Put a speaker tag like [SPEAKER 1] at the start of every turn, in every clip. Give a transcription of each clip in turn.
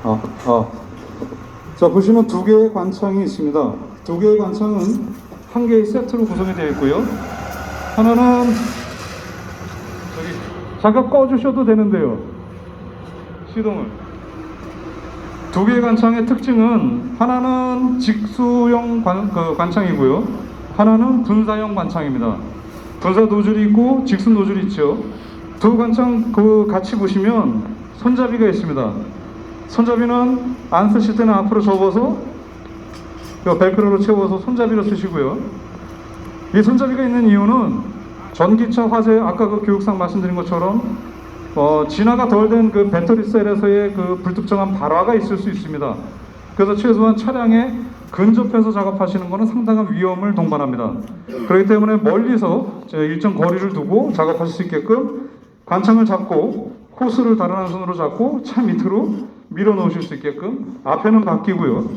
[SPEAKER 1] 아, 아. 자, 보시면 두 개의 관창이 있습니다. 두 개의 관창은 한 개의 세트로 구성이 되어 있고요. 하나는 저기 잠깐 꺼주셔도 되는데요. 시동을. 두 개의 관창의 특징은 하나는 직수형 관창이고요. 하나는 분사형 관창입니다. 분사 노즐이 있고 직수 노즐이 있죠. 두 관창 같이 보시면 손잡이가 있습니다. 손잡이는 안 쓰실 때는 앞으로 접어서 벨크로로 채워서 손잡이로 쓰시고요. 이 손잡이가 있는 이유는 전기차 화재, 아까 그 교육상 말씀드린 것처럼 진화가 덜 된 그 배터리 셀에서의 그 불특정한 발화가 있을 수 있습니다. 그래서 최소한 차량에 근접해서 작업하시는 것은 상당한 위험을 동반합니다. 그렇기 때문에 멀리서 일정 거리를 두고 작업하실 수 있게끔 관창을 잡고 호스를 다른 한 손으로 잡고 차 밑으로 밀어 넣으실 수 있게끔 앞에는 바뀌고요.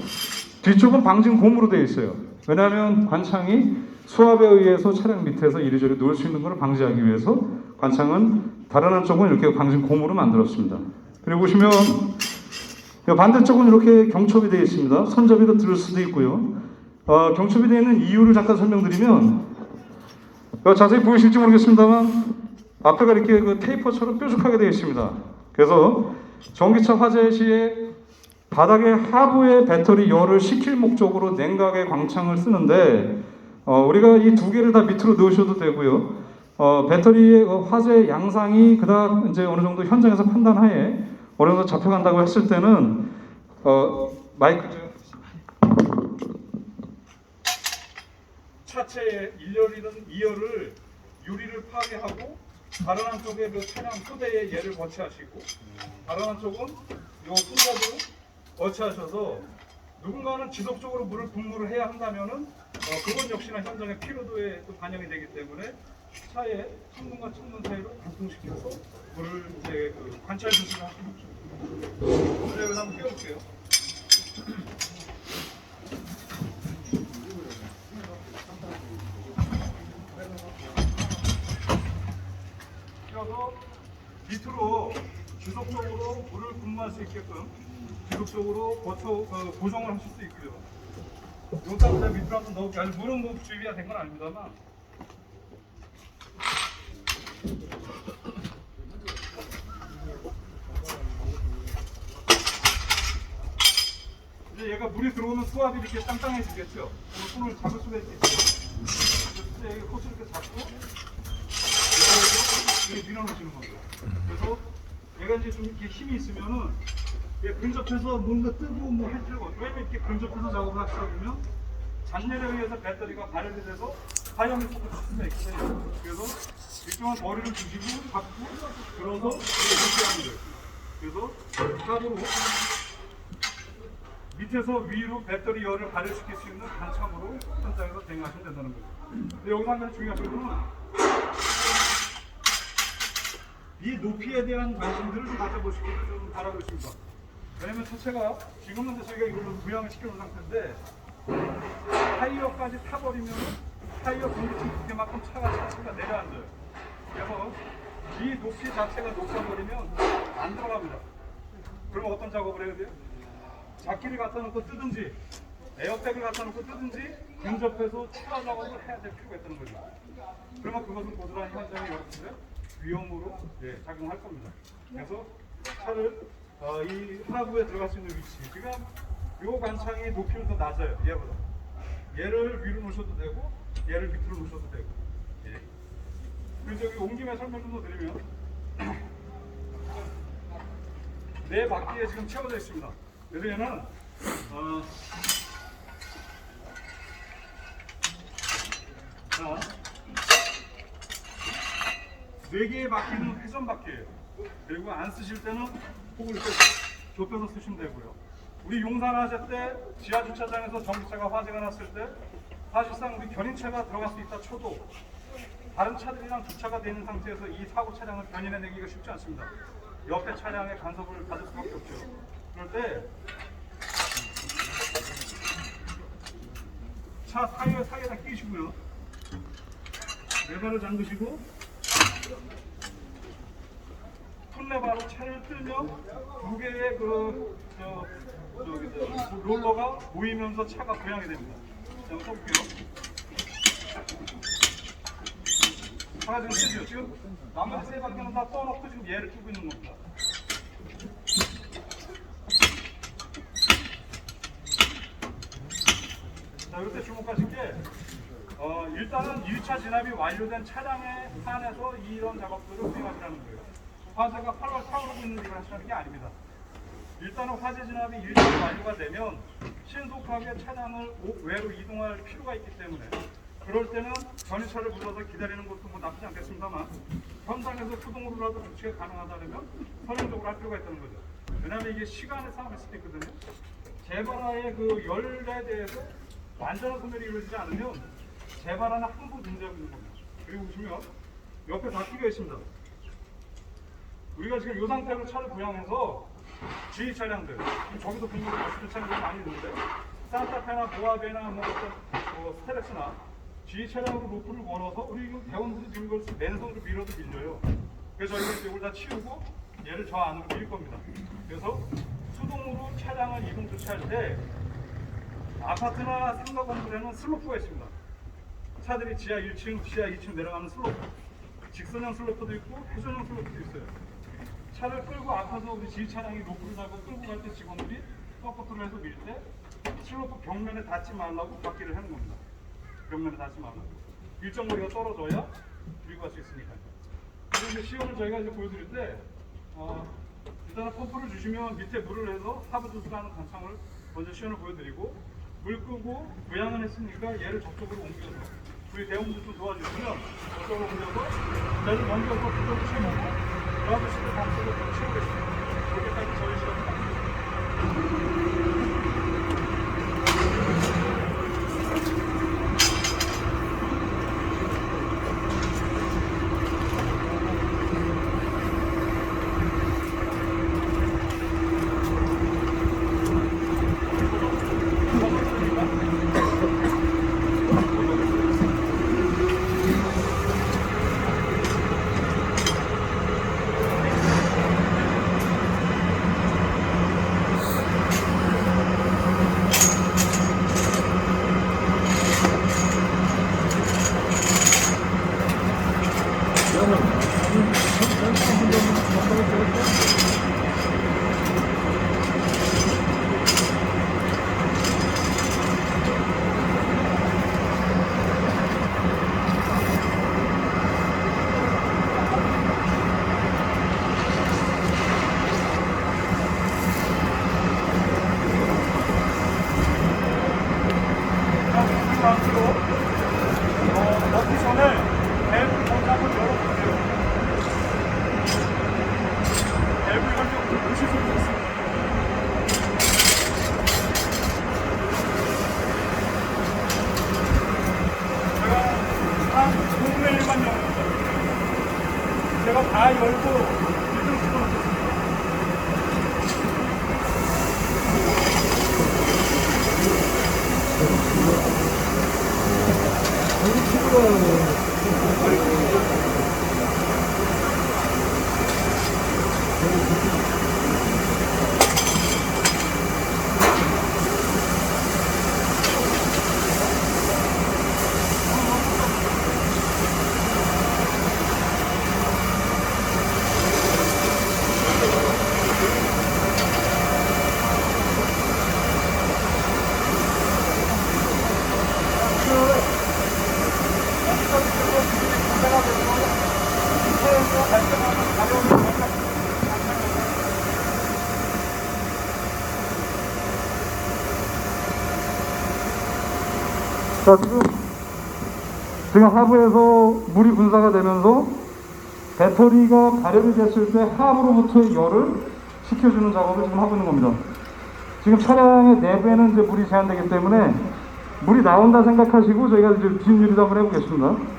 [SPEAKER 1] 뒤쪽은 방진 고무로 되어 있어요. 왜냐하면 관창이 수압에 의해서 차량 밑에서 이리저리 놓을 수 있는 것을 방지하기 위해서 관창은 다른 한쪽은 이렇게 방진 고무로 만들었습니다. 그리고 보시면 반대쪽은 이렇게 경첩이 되어 있습니다. 손잡이로 들을 수도 있고요. 경첩이 되어 있는 이유를 잠깐 설명드리면 자세히 보이실지 모르겠습니다만 앞에가 이렇게 그 테이퍼처럼 뾰족하게 되어 있습니다. 그래서 전기차 화재 시에 바닥의 하부에 배터리 열을 식힐 목적으로 냉각의 광창을 쓰는데 우리가 이 두 개를 다 밑으로 넣으셔도 되고요. 배터리의 화재 양상이 그다음 이제 어느 정도 현장에서 판단하에 어느 정도 잡혀간다고 했을 때는 마이크 차체의 1열이든 2열을 유리를 파괴하고 다른 한쪽에 그 차량 소대에 얘를 거치하시고 다른 한쪽은 요 손잡이로 거치하셔서 누군가는 지속적으로 물을 분무를 해야 한다면은 그건 역시나 현장의 피로도에 또 반영이 되기 때문에 차에 창문과 창문 사이로 관통시켜서 물을 이제 그 관찰 조치를 하시는 거죠. 그래서 한번 띄워볼게요. 띄워서 밑으로 지속적으로 물을 분무할 수 있게끔 지속적으로 고정을 하실 수 있고요. 용담을 밑으로 한번 넣을게요. 아직 물은 뭐 준비가 된 건 아닙니다만. 이제 얘가 물이 들어오면 수압이 이렇게 땅땅해지겠죠. 손을 잡을 수가 있겠죠. 그래서 여기 호스 이렇게 잡고 이렇게 밀어넣으시는 거죠. 그래서 얘가 이제 좀 이렇게 힘이 있으면은 근접해서 뭔가 뜨고 뭐 할 필요가 없고 왜냐면 이렇게 근접해서 작업을 하시다 보면 잔열에 의해서 배터리가 발열이 돼서 화염이 쏟아질 수가 있거든요. 그래서 일정한 거리를 두시고 잡고 들어서 이렇게 하는 거예요. 그래서 탑으로 밑에서 위로 배터리 열을 발열시킬 수 있는 관창으로 현장에서 대응하시면 된다는 거죠. 근데 여기서 한 가지 중요한 거는 이 높이에 대한 관심들을 좀 가져보시기를 좀 바라고 있습니다. 왜냐면 차체가 지금은 저희가 이걸로 부양을 시켜놓은 상태인데 타이어까지 타버리면 타이어 공기층 두께만큼 차체가 내려앉아요. 그래서 이 높이 자체가 높아버리면 안 들어갑니다. 그러면 어떤 작업을 해야 돼요? 잡기를 갖다 놓고 뜨든지 에어백을 갖다 놓고 뜨든지 근접해서 추가 작업을 해야 될 필요가 있다는 거죠. 그러면 그것은 고스란히 현장에 여러분들 위험으로 작용할 겁니다. 그래서 차를 이 하부에 들어갈 수 있는 위치, 지금 이 관창이 높이는 더 낮아요. 얘보다. 얘를 위로 놓으셔도 되고 얘를 밑으로 놓으셔도 되고. 그래서 여기 온 김에 설명 좀 더 드리면 네 바퀴에 지금 채워져 있습니다. 그래서 얘는 자, 4개의 바퀴는 회전 바퀴예요. 그리고 안 쓰실 때는 폭을 이렇게 좁혀서 쓰시면 되고요. 우리 용산 화재 때 지하 주차장에서 전기차가 화재가 났을 때 사실상 우리 견인차가 들어갈 수 있다 쳐도 다른 차들이랑 주차가 되어 있는 상태에서 이 사고 차량을 견인해내기가 쉽지 않습니다. 옆에 차량의 간섭을 받을 수밖에 없죠. 그럴 때 차 타이어 사이에다 끼시고요. 레버를 잠그시고 손레바로 차를 끌면 두 개의 롤러가 모이면서 차가 고양이 됩니다. 자, 한번 써볼게요. 차가 지금 쓰죠. 지금 나머지 세 바퀴는 다 떠놓고 지금 얘를 끼고 있는 겁니다. 자, 이때 주목하실 게 일단은 1차 진압이 완료된 차량에 한해서 이런 작업들을 수행하시라는 거예요. 화재가 활발 타오르고 있는 일을 하시라는 게 아닙니다. 일단은 화재 진압이 1차 완료가 되면 신속하게 차량을 외로 이동할 필요가 있기 때문에 그럴 때는 전유차를 불러서 기다리는 것도 뭐 나쁘지 않겠습니다만 현장에서 수동으로라도 조치가 가능하다면 선행적으로 할 필요가 있다는 거죠. 왜냐하면 이게 시간의 싸움일 수도 있거든요. 재발화의 그 열에 대해서 완전한 소멸이 이루어지지 않으면 재발화는 항상 존재하고 있는 겁니다. 그리고 보시면 옆에 바퀴가 있습니다. 우리가 지금 이 상태로 차를 부양해서 G 차량들, 저기도 분명히 버스 차량들이 많이 있는데 산타페나 모하베나 뭐 어떤 스테렉스나 G 차량으로 로프를 걸어서 우리 대원들이 지금 이걸 맨손으로 밀어도 밀려요. 그래서 저희가 이걸 다 치우고 얘를 저 안으로 밀 겁니다. 그래서 수동으로 차량을 이동 조치할 때 아파트나 상가 건물에는 슬로프가 있습니다. 차들이 지하 1층, 지하 2층 내려가는 슬로프, 직선형 슬로프도 있고 회전형 슬로프도 있어요. 차를 끌고 앞에서 우리 지휘차량이 로프를 잡고 끌고 갈 때 직원들이 서포트를 해서 밀 때 슬로프 벽면에 닿지 말라고 바퀴를 하는 겁니다. 벽면에 닿지 말라고. 일정 거리가 떨어져야 밀고 갈 수 있으니까요. 그리고 이제 시험을 저희가 이제 보여드릴 때 일단은 펌프를 주시면 밑에 물을 해서 하부 주스라는 관창을 먼저 시연을 보여드리고 물 끄고 부양을 했으니까 얘를 저쪽으로 옮겨서 우리 대원분들 좀 도와주시면 저쪽으로 옮겨서 얘를 넘겨서 그쪽으로 채우고 그라우드 시트 방식으로 채우겠습니다. 그렇게까지 저희 시간이 갑니다. 넣기 전에 밸브 건담을 열어보세요. 밸브 이걸 좀 보실 수 있습니다. 제가 한 5분의 1만 열었습니다. 제가 다 열고 1등 집어넣겠습니다. 자, 지금 하부에서 물이 분사가 되면서 배터리가 발열이 됐을 때 하부로부터의 열을 식혀주는 작업을 지금 하고 있는 겁니다. 지금 차량의 내부에는 이제 물이 제한되기 때문에 물이 나온다 생각하시고 저희가 이제 뒷유리도 한번 해보겠습니다.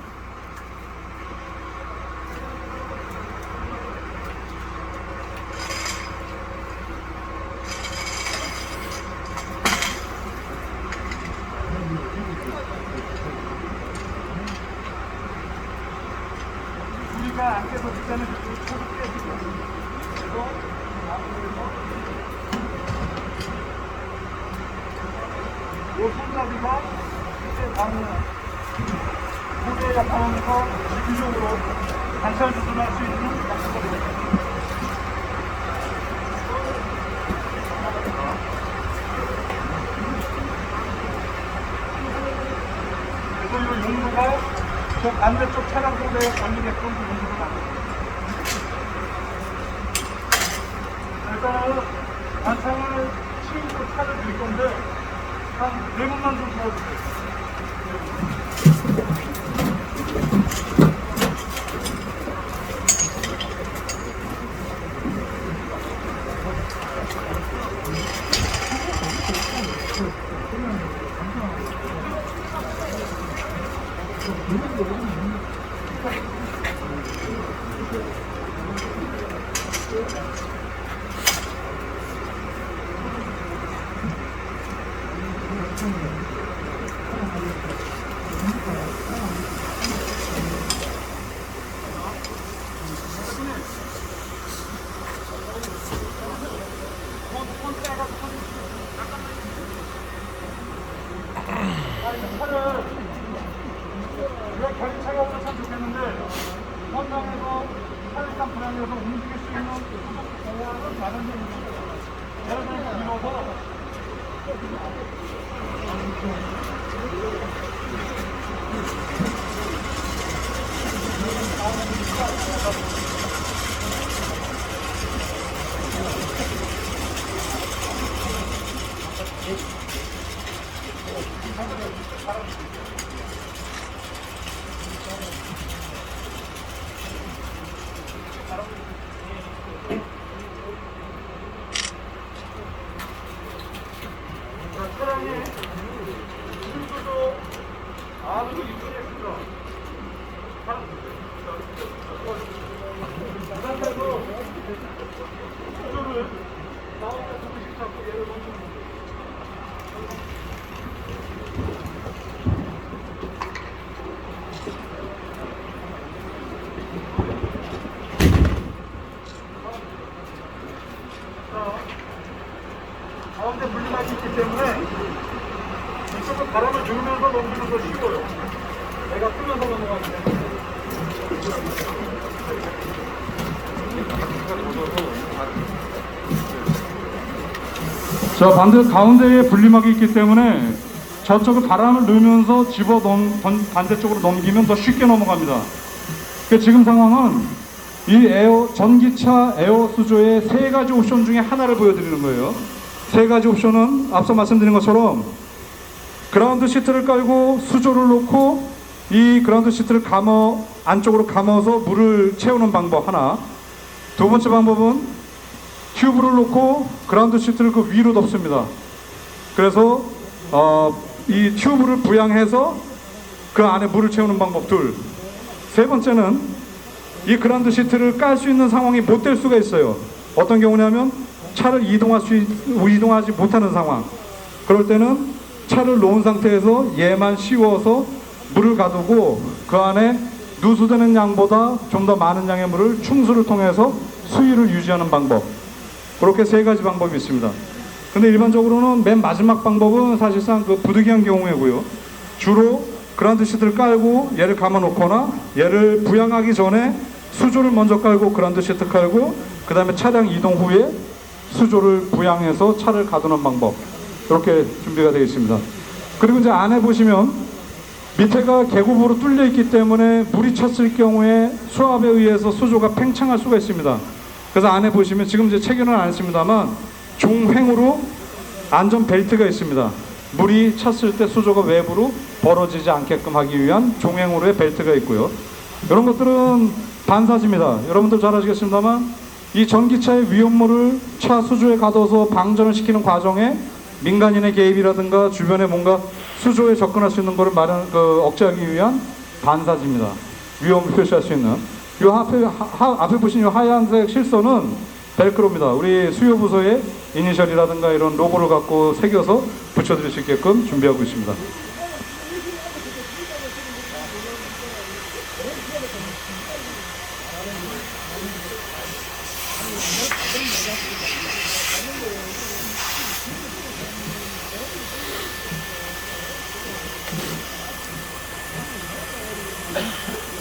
[SPEAKER 1] 우리가 안 깨서 일단은 계속 깨지고 이 손잡이가 이제 방을 무게에 나타나면서 주기적으로 관찰 조절할 수 있는 장치거든요. 그래서 이 용도가 저 반대쪽 차량 소대에 걸리게끔 용도를 만듭니다. 일단은 관창을 치우고 차를 드릴 건데 한 4분만 좀 도와주세요. 차를 이런 견인차가 오면 참 좋겠는데 현장에서 차를 일단 불안해서 움직일 수 있는 공간은 많은 데 있습니다. 예를 들어서 밀어서 차량이 힘도 아주 이쁘겠습니다. 이 상태에서 수조를 나오면 조금씩 잡고 얘를 놓는 겁니다. 가운데 물리막이 있기 때문에 이쪽은 바람을 주면서 넘기는 거 쉬워요. 내가 풀면서 넘어가기 때문에. 자, 가운데에 분리막이 있기 때문에 저쪽을 바람을 넣으면서 반대쪽으로 넘기면 더 쉽게 넘어갑니다. 그러니까 지금 상황은 이 전기차 에어 수조의 3가지 옵션 중에 하나를 보여드리는 거예요. 3가지 옵션은 앞서 말씀드린 것처럼 그라운드 시트를 깔고 수조를 놓고 이 그라운드 시트를 안쪽으로 감아서 물을 채우는 방법 하나. 두 번째 방법은 튜브를 놓고 그라운드 시트를 그 위로 덮습니다. 그래서 이 튜브를 부양해서 그 안에 물을 채우는 방법 둘. 세 번째는 이 그라운드 시트를 깔 수 있는 상황이 못 될 수가 있어요. 어떤 경우냐면 차를 이동하지 못하는 상황. 그럴 때는 차를 놓은 상태에서 얘만 씌워서 물을 가두고 그 안에 누수되는 양보다 좀 더 많은 양의 물을 충수를 통해서 수위를 유지하는 방법. 그렇게 3가지 방법이 있습니다. 근데 일반적으로는 맨 마지막 방법은 사실상 그 부득이한 경우이고요. 주로 그라운드 시트를 깔고 얘를 감아 놓거나 얘를 부양하기 전에 수조를 먼저 깔고 그라운드 시트 깔고 그 다음에 차량 이동 후에 수조를 부양해서 차를 가두는 방법. 이렇게 준비가 되어 있습니다. 그리고 이제 안에 보시면 밑에가 계곡으로 뚫려 있기 때문에 물이 찼을 경우에 수압에 의해서 수조가 팽창할 수가 있습니다. 그래서 안에 보시면 지금 이제 체결은 안 했습니다만 종횡으로 안전 벨트가 있습니다. 물이 찼을 때 수조가 외부로 벌어지지 않게끔 하기 위한 종횡으로의 벨트가 있고요. 이런 것들은 반사지입니다. 여러분들 잘 아시겠습니다만 이 전기차의 위험물을 차 수조에 가둬서 방전을 시키는 과정에 민간인의 개입이라든가 주변에 뭔가 수조에 접근할 수 있는 것을 억제하기 위한 반사지입니다. 위험을 표시할 수 있는. 이 앞에 보신 이 하얀색 실선은 벨크로입니다. 우리 수요부서에 이니셜이라든가 이런 로고를 갖고 새겨서 붙여드릴 수 있게끔 준비하고 있습니다.